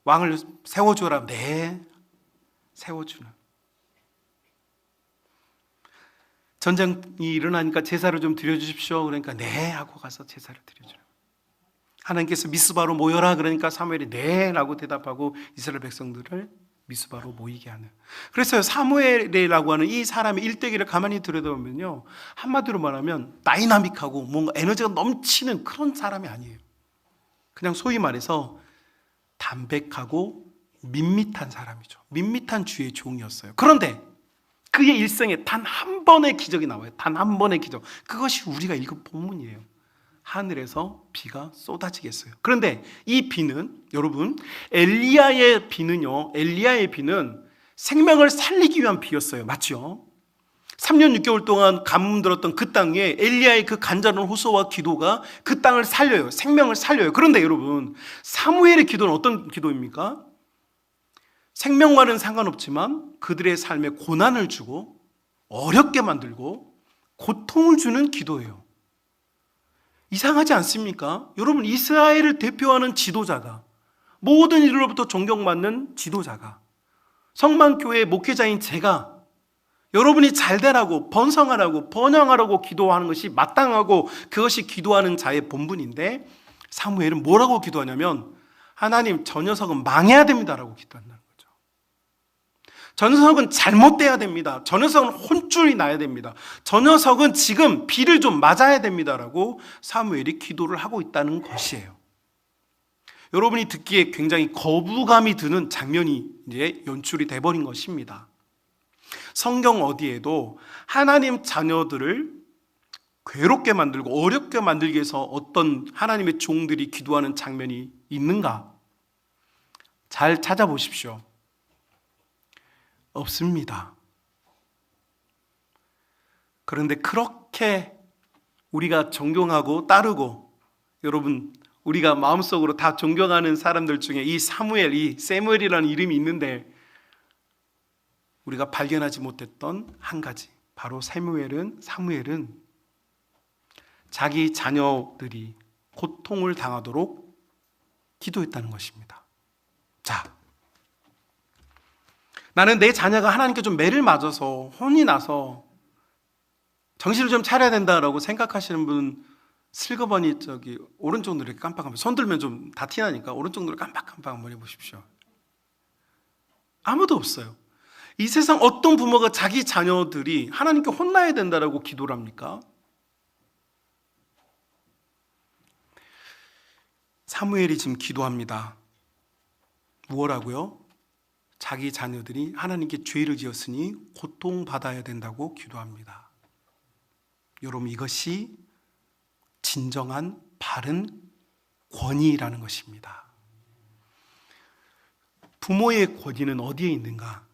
왕을 세워주라 네 세워주는, 전쟁이 일어나니까 제사를 좀 드려주십시오 그러니까 네 하고 가서 제사를 드려줘요. 하나님께서 미스바로 모여라 그러니까 사무엘이 네 라고 대답하고 이스라엘 백성들을 미스바로 모이게 하는. 그래서 사무엘이라고 하는 이 사람의 일대기를 가만히 들여다보면요, 한마디로 말하면 다이나믹하고 뭔가 에너지가 넘치는 그런 사람이 아니에요. 그냥 소위 말해서 담백하고 밋밋한 사람이죠. 밋밋한 주의 종이었어요. 그런데 그의 일생에 단 한 번의 기적이 나와요. 단 한 번의 기적. 그것이 우리가 읽은 본문이에요. 하늘에서 비가 쏟아지겠어요. 그런데 이 비는, 여러분, 엘리야의 비는요, 엘리야의 비는 생명을 살리기 위한 비였어요. 맞죠? 3년 6개월 동안 가뭄 들었던 그 땅에 엘리야의 그 간절한 호소와 기도가 그 땅을 살려요. 생명을 살려요. 그런데 여러분, 사무엘의 기도는 어떤 기도입니까? 생명과는 상관없지만 그들의 삶에 고난을 주고 어렵게 만들고 고통을 주는 기도예요. 이상하지 않습니까? 여러분, 이스라엘을 대표하는 지도자가, 모든 이들로부터 존경받는 지도자가, 성만교회 목회자인 제가 여러분이 잘되라고 번성하라고 번영하라고 기도하는 것이 마땅하고 그것이 기도하는 자의 본분인데, 사무엘은 뭐라고 기도하냐면 하나님, 저 녀석은 망해야 됩니다라고 기도한다는 거죠. 저 녀석은 잘못돼야 됩니다. 저 녀석은 혼쭐이 나야 됩니다. 저 녀석은 지금 비를 좀 맞아야 됩니다라고 사무엘이 기도를 하고 있다는 것이에요. 여러분이 듣기에 굉장히 거부감이 드는 장면이 이제 연출이 돼버린 것입니다. 성경 어디에도 하나님 자녀들을 괴롭게 만들고 어렵게 만들기 위해서 어떤 하나님의 종들이 기도하는 장면이 있는가? 잘 찾아보십시오. 없습니다. 그런데 그렇게 우리가 존경하고 따르고, 여러분 우리가 마음속으로 다 존경하는 사람들 중에 이 사무엘, 이 세무엘이라는 이름이 있는데 우리가 발견하지 못했던 한 가지, 바로 사무엘은 자기 자녀들이 고통을 당하도록 기도했다는 것입니다. 자, 나는 내 자녀가 하나님께 좀 매를 맞아서 혼이 나서 정신을 좀 차려야 된다라고 생각하시는 분, 슬그머니 오른쪽 눈을 깜빡하면, 손 들면 좀 다 티나니까 오른쪽 눈을 깜빡깜빡 한번 해보십시오. 아무도 없어요. 이 세상 어떤 부모가 자기 자녀들이 하나님께 혼나야 된다라고 기도를 합니까? 사무엘이 지금 기도합니다. 무엇라고요? 자기 자녀들이 하나님께 죄를 지었으니 고통받아야 된다고 기도합니다. 여러분, 이것이 진정한 바른 권위라는 것입니다. 부모의 권위는 어디에 있는가?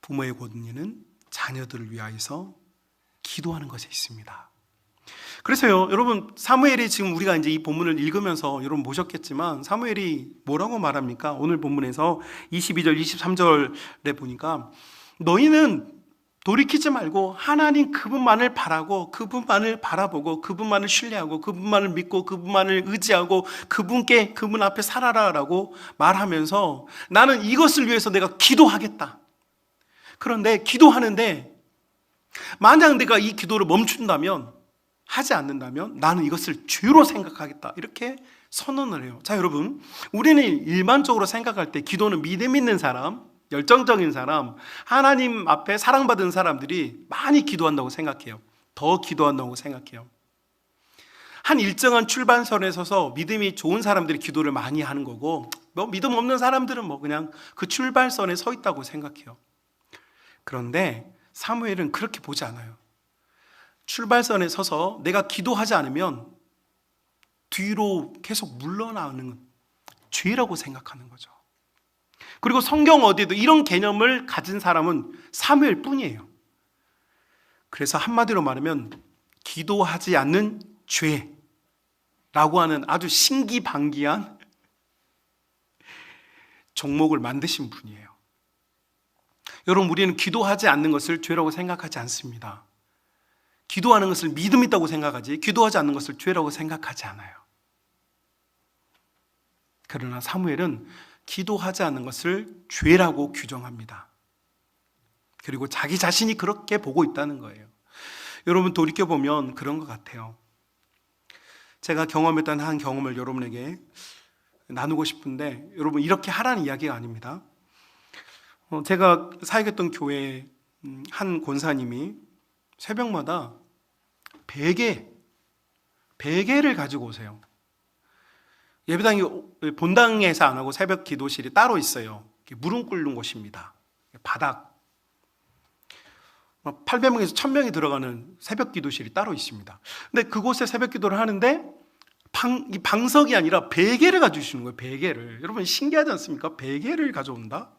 부모의 권위는 자녀들을 위하여서 기도하는 것에 있습니다. 그래서요, 여러분, 사무엘이 지금 우리가 이제 이 본문을 읽으면서 여러분 보셨겠지만 사무엘이 뭐라고 말합니까? 오늘 본문에서 22절, 23절에 보니까 너희는 돌이키지 말고 하나님 그분만을 바라고 그분만을 바라보고 그분만을 신뢰하고 그분만을 믿고 그분만을 의지하고 그분 앞에 살아라라고 말하면서 나는 이것을 위해서 내가 기도하겠다. 그런데 기도하는데 만약 내가 이 기도를 멈춘다면, 하지 않는다면 나는 이것을 죄로 생각하겠다, 이렇게 선언을 해요. 자, 여러분, 우리는 일반적으로 생각할 때 기도는 믿음 있는 사람, 열정적인 사람, 하나님 앞에 사랑받은 사람들이 많이 기도한다고 생각해요. 더 기도한다고 생각해요. 한 일정한 출발선에 서서 믿음이 좋은 사람들이 기도를 많이 하는 거고, 믿음 없는 사람들은 그냥 그 출발선에 서 있다고 생각해요. 그런데 사무엘은 그렇게 보지 않아요. 출발선에 서서 내가 기도하지 않으면 뒤로 계속 물러나는 건 죄라고 생각하는 거죠. 그리고 성경 어디에도 이런 개념을 가진 사람은 사무엘 뿐이에요. 그래서 한마디로 말하면 기도하지 않는 죄라고 하는 아주 신기방기한 종목을 만드신 분이에요. 여러분, 우리는 기도하지 않는 것을 죄라고 생각하지 않습니다. 기도하는 것을 믿음 있다고 생각하지, 기도하지 않는 것을 죄라고 생각하지 않아요. 그러나 사무엘은 기도하지 않는 것을 죄라고 규정합니다. 그리고 자기 자신이 그렇게 보고 있다는 거예요. 여러분, 돌이켜보면 그런 것 같아요. 제가 경험했던 한 경험을 여러분에게 나누고 싶은데, 여러분, 이렇게 하라는 이야기가 아닙니다. 제가 사역했던 교회에 한 권사님이 새벽마다 베개를 가지고 오세요. 예배당이 본당에서 안 하고 새벽 기도실이 따로 있어요. 무릎 꿇는 곳입니다. 바닥 800명에서 1000명이 들어가는 새벽 기도실이 따로 있습니다. 근데 그곳에 새벽 기도를 하는데 이 방석이 아니라 베개를 가져오시는 거예요. 베개를. 여러분, 신기하지 않습니까? 베개를 가져온다?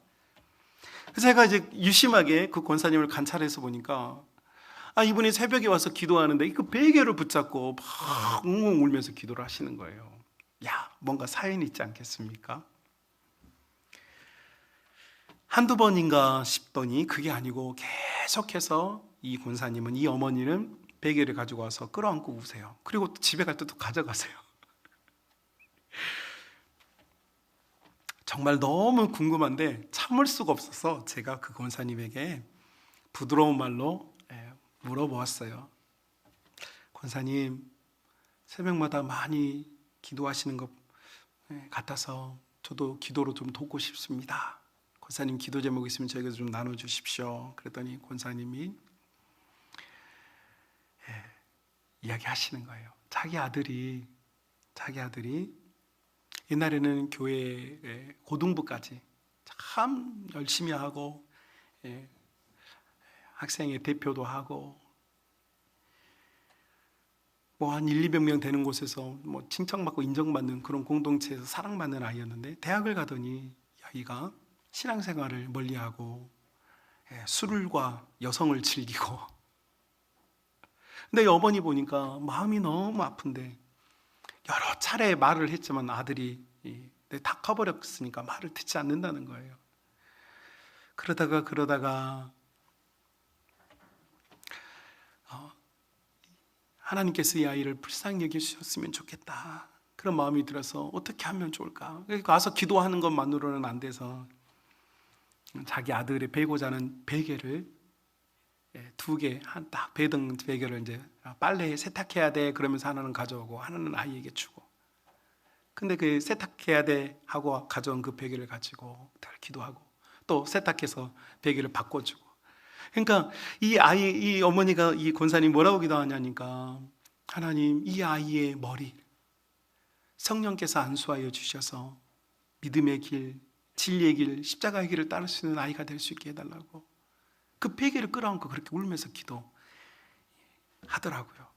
그래서 제가 이제 유심하게 그 권사님을 관찰해서 보니까 이분이 새벽에 와서 기도하는데 그 베개를 붙잡고 막 웅웅 울면서 기도를 하시는 거예요. 야, 뭔가 사연이 있지 않겠습니까? 한두 번인가 싶더니 그게 아니고 계속해서 이 권사님은, 이 어머니는 베개를 가지고 와서 끌어안고 우세요. 그리고 집에 갈 때 또 가져가세요. 정말 너무 궁금한데 참을 수가 없어서 제가 그 권사님에게 부드러운 말로 물어보았어요. 권사님, 새벽마다 많이 기도하시는 것 같아서 저도 기도로 좀 돕고 싶습니다. 권사님 기도 제목 있으면 저에게 좀 나눠주십시오. 그랬더니 권사님이 이야기하시는 거예요. 자기 아들이 옛날에는 교회 고등부까지 참 열심히 하고 학생회 대표도 하고 뭐 한 200명 되는 곳에서 뭐 칭찬받고 인정받는 그런 공동체에서 사랑받는 아이였는데, 대학을 가더니 이 아이가 신앙생활을 멀리하고 술과 여성을 즐기고, 근데 어머니 보니까 마음이 너무 아픈데 여러 차례 말을 했지만 아들이 다 커버렸으니까 말을 듣지 않는다는 거예요. 그러다가 하나님께서 이 아이를 불쌍히 여기셨으면 좋겠다, 그런 마음이 들어서 어떻게 하면 좋을까. 가서 기도하는 것만으로는 안 돼서 자기 아들의 베고자 하는 베개를 2개, 딱 배등 베개를 이제 빨래 세탁해야 돼 그러면서 하나는 가져오고 하나는 아이에게 주고, 근데 그 세탁해야 돼 하고 가져온 그 베개를 가지고 기도하고 또 세탁해서 베개를 바꿔주고. 그러니까 이 어머니가, 이 권사님 뭐라고 기도하냐니까, 하나님 이 아이의 머리 성령께서 안수하여 주셔서 믿음의 길, 진리의 길, 십자가의 길을 따를 수 있는 아이가 될 수 있게 해달라고 그 베개를 끌어안고 그렇게 울면서 기도하더라고요.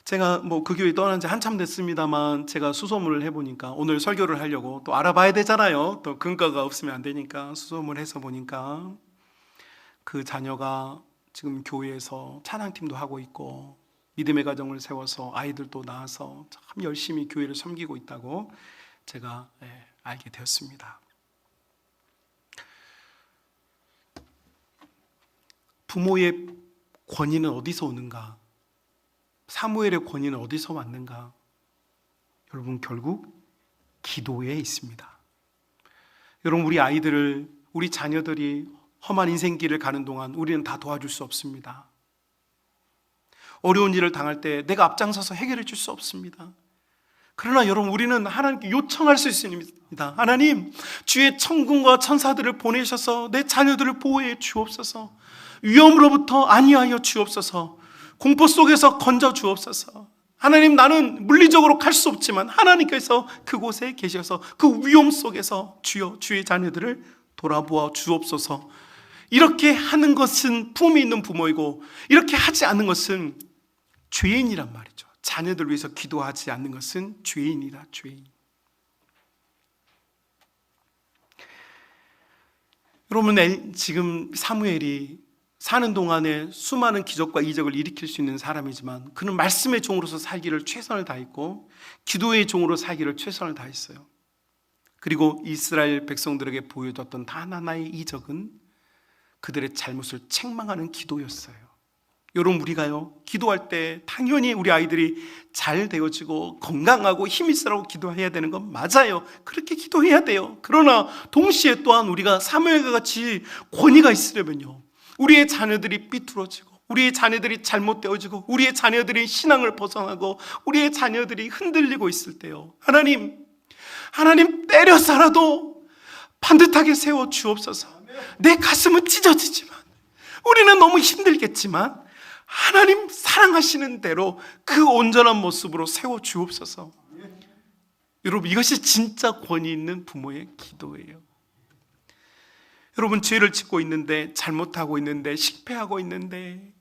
제가 뭐 그 교회 떠난 지 한참 됐습니다만 제가 수소문을 해보니까, 오늘 설교를 하려고 또 알아봐야 되잖아요. 또 근거가 없으면 안 되니까 수소문을 해서 보니까 그 자녀가 지금 교회에서 찬양팀도 하고 있고 믿음의 가정을 세워서 아이들도 낳아서 참 열심히 교회를 섬기고 있다고 제가 알게 되었습니다. 부모의 권위는 어디서 오는가? 사무엘의 권위는 어디서 왔는가? 여러분, 결국 기도에 있습니다. 여러분, 우리 자녀들이 험한 인생길을 가는 동안 우리는 다 도와줄 수 없습니다. 어려운 일을 당할 때 내가 앞장서서 해결해 줄 수 없습니다. 그러나 여러분, 우리는 하나님께 요청할 수 있습니다. 하나님, 주의 천군과 천사들을 보내셔서 내 자녀들을 보호해 주옵소서. 위험으로부터 안위하여 주옵소서. 공포 속에서 건져 주옵소서. 하나님, 나는 물리적으로 갈 수 없지만 하나님께서 그곳에 계셔서 그 위험 속에서 주여 주의 자녀들을 돌아보아 주옵소서. 이렇게 하는 것은 품이 있는 부모이고, 이렇게 하지 않는 것은 죄인이란 말이죠. 자녀들 위해서 기도하지 않는 것은 죄인이다, 죄인. 여러분, 지금 사무엘이 사는 동안에 수많은 기적과 이적을 일으킬 수 있는 사람이지만 그는 말씀의 종으로서 살기를 최선을 다했고 기도의 종으로 살기를 최선을 다했어요. 그리고 이스라엘 백성들에게 보여줬던 단 하나의 이적은 그들의 잘못을 책망하는 기도였어요. 여러분, 우리가요, 기도할 때 당연히 우리 아이들이 잘 되어지고 건강하고 힘이 있으라고 기도해야 되는 건 맞아요. 그렇게 기도해야 돼요. 그러나 동시에 또한 우리가 사무엘과 같이 권위가 있으려면요, 우리의 자녀들이 삐뚤어지고 우리의 자녀들이 잘못되어지고 우리의 자녀들이 신앙을 벗어나고 우리의 자녀들이 흔들리고 있을 때요, 하나님 때려서라도 반듯하게 세워 주옵소서. 내 가슴은 찢어지지만, 우리는 너무 힘들겠지만 하나님 사랑하시는 대로 그 온전한 모습으로 세워 주옵소서. 여러분, 이것이 진짜 권위 있는 부모의 기도예요. 여러분, 죄를 짓고 있는데, 잘못하고 있는데, 실패하고 있는데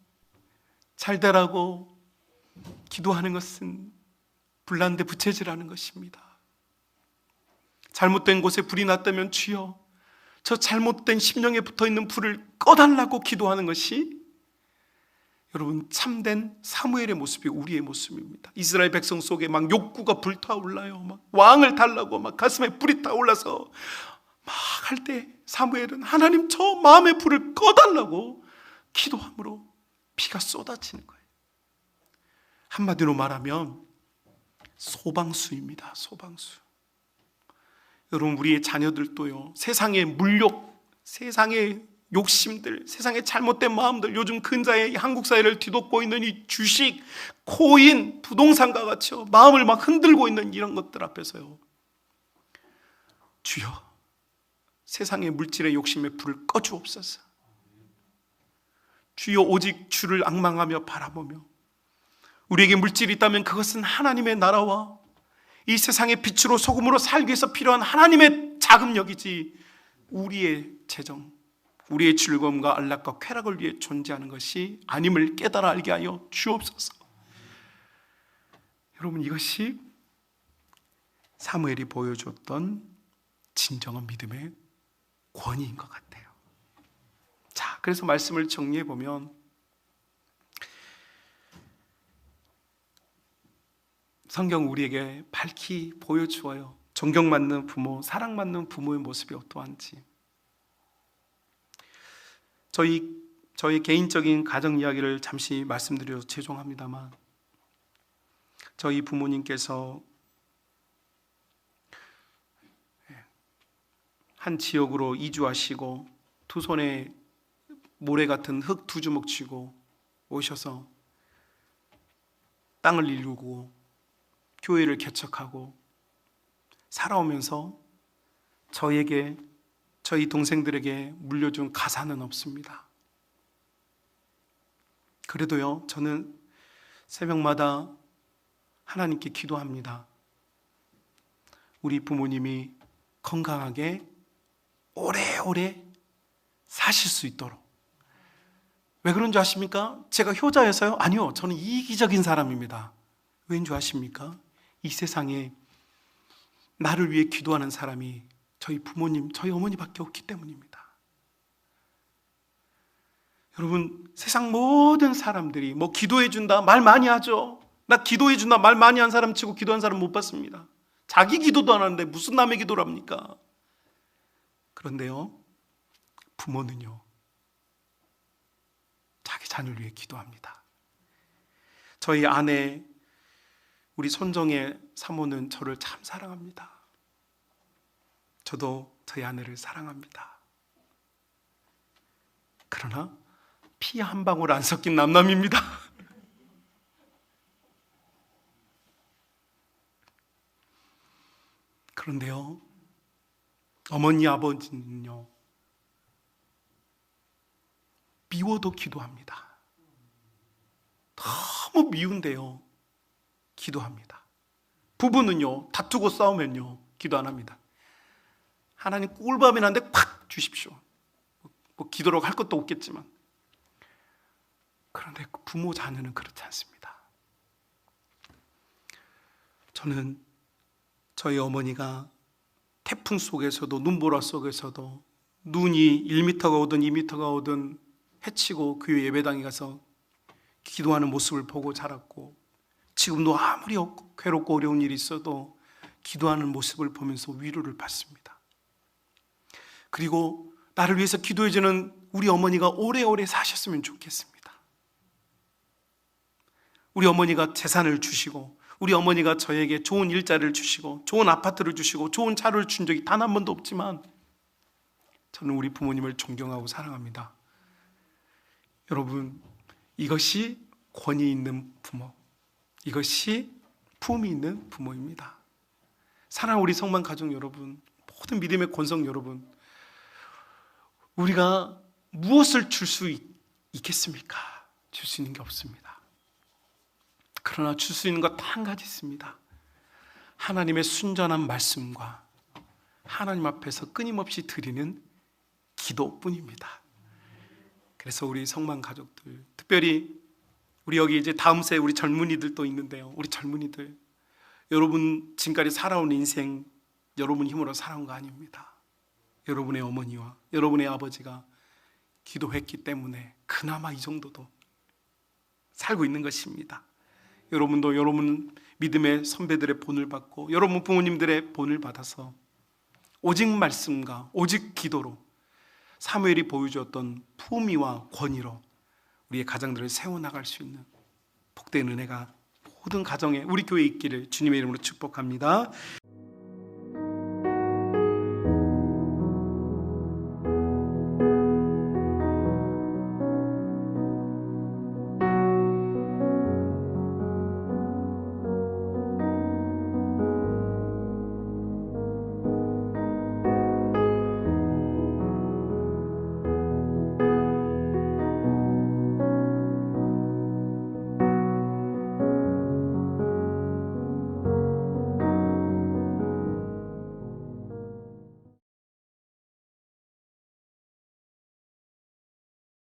잘 되라고 기도하는 것은 불난데 부채질하는 것입니다. 잘못된 곳에 불이 났다면 주여 저 잘못된 심령에 붙어있는 불을 꺼달라고 기도하는 것이 여러분 참된 사무엘의 모습이 우리의 모습입니다. 이스라엘 백성 속에 막 욕구가 불타올라요. 막 왕을 달라고 막 가슴에 불이 타올라서 막 할 때 사무엘은 하나님 저 마음의 불을 꺼달라고 기도함으로 피가 쏟아지는 거예요. 한마디로 말하면 소방수입니다. 소방수. 여러분, 우리의 자녀들도요, 세상의 물욕, 세상의 욕심들, 세상의 잘못된 마음들, 요즘 근자의 한국 사회를 뒤덮고 있는 이 주식, 코인, 부동산과 같이요, 마음을 막 흔들고 있는 이런 것들 앞에서요, 주여 세상의 물질의 욕심의 불을 꺼주옵소서. 주여, 오직 주를 앙망하며 바라보며 우리에게 물질이 있다면 그것은 하나님의 나라와 이 세상의 빛으로 소금으로 살기 위해서 필요한 하나님의 자금력이지 우리의 재정, 우리의 즐거움과 안락과 쾌락을 위해 존재하는 것이 아님을 깨달아 알게 하여 주옵소서. 여러분, 이것이 사무엘이 보여줬던 진정한 믿음의 권위인 것 같아요. 자, 그래서 말씀을 정리해 보면 성경 우리에게 밝히 보여주어요. 존경받는 부모, 사랑받는 부모의 모습이 어떠한지. 저희 개인적인 가정 이야기를 잠시 말씀드려서 죄송합니다만, 저희 부모님께서 한 지역으로 이주하시고 두 손에 모래 같은 흙 두 주먹 쥐고 오셔서 땅을 일구고 교회를 개척하고 살아오면서 저에게, 저희 동생들에게 물려준 가사는 없습니다. 그래도요, 저는 새벽마다 하나님께 기도합니다. 우리 부모님이 건강하게 오래오래 사실 수 있도록. 왜 그런 줄 아십니까? 제가 효자여서요? 아니요, 저는 이기적인 사람입니다. 왠 줄 아십니까? 이 세상에 나를 위해 기도하는 사람이 저희 부모님, 저희 어머니밖에 없기 때문입니다. 여러분, 세상 모든 사람들이 뭐 기도해준다 말 많이 하죠. 나 기도해준다 말 많이 한 사람 치고 기도한 사람 못 봤습니다. 자기 기도도 안 하는데 무슨 남의 기도를 합니까? 그런데요, 부모는요, 자기 자녀를 위해 기도합니다. 저희 아내, 우리 손정의 사모는 저를 참 사랑합니다. 저도 저희 아내를 사랑합니다. 그러나 피 한 방울 안 섞인 남남입니다. 그런데요, 어머니 아버지는요, 미워도 기도합니다. 너무 미운데요, 기도합니다. 부부는요, 다투고 싸우면요, 기도 안 합니다. 하나님 꿀밤이 난데 팍 주십시오. 뭐 기도라고 할 것도 없겠지만. 그런데 부모 자녀는 그렇지 않습니다. 저는 저희 어머니가 태풍 속에서도, 눈보라 속에서도 눈이 1m가 오든 2m가 오든 해치고 교회 예배당에 가서 기도하는 모습을 보고 자랐고, 지금도 아무리 괴롭고 어려운 일이 있어도 기도하는 모습을 보면서 위로를 받습니다. 그리고 나를 위해서 기도해주는 우리 어머니가 오래오래 사셨으면 좋겠습니다. 우리 어머니가 재산을 주시고, 우리 어머니가 저에게 좋은 일자리를 주시고, 좋은 아파트를 주시고, 좋은 차를 준 적이 단 한 번도 없지만 저는 우리 부모님을 존경하고 사랑합니다. 여러분, 이것이 권위 있는 부모, 이것이 품이 있는 부모입니다. 사랑하는 우리 성만 가족 여러분, 모든 믿음의 권성 여러분, 우리가 무엇을 줄 수 있겠습니까? 줄 수 있는 게 없습니다. 그러나 줄 수 있는 것 한 가지 있습니다. 하나님의 순전한 말씀과 하나님 앞에서 끊임없이 드리는 기도뿐입니다. 그래서 우리 성만 가족들, 특별히 우리 여기 이제 다음 세에 우리 젊은이들도 있는데요, 우리 젊은이들, 여러분 지금까지 살아온 인생 여러분 힘으로 살아온 거 아닙니다. 여러분의 어머니와 여러분의 아버지가 기도했기 때문에 그나마 이 정도도 살고 있는 것입니다. 여러분도 여러분 믿음의 선배들의 본을 받고 여러분 부모님들의 본을 받아서 오직 말씀과 오직 기도로 사무엘이 보여주었던 품위와 권위로 우리의 가정들을 세워나갈 수 있는 복된 은혜가 모든 가정에, 우리 교회에 있기를 주님의 이름으로 축복합니다.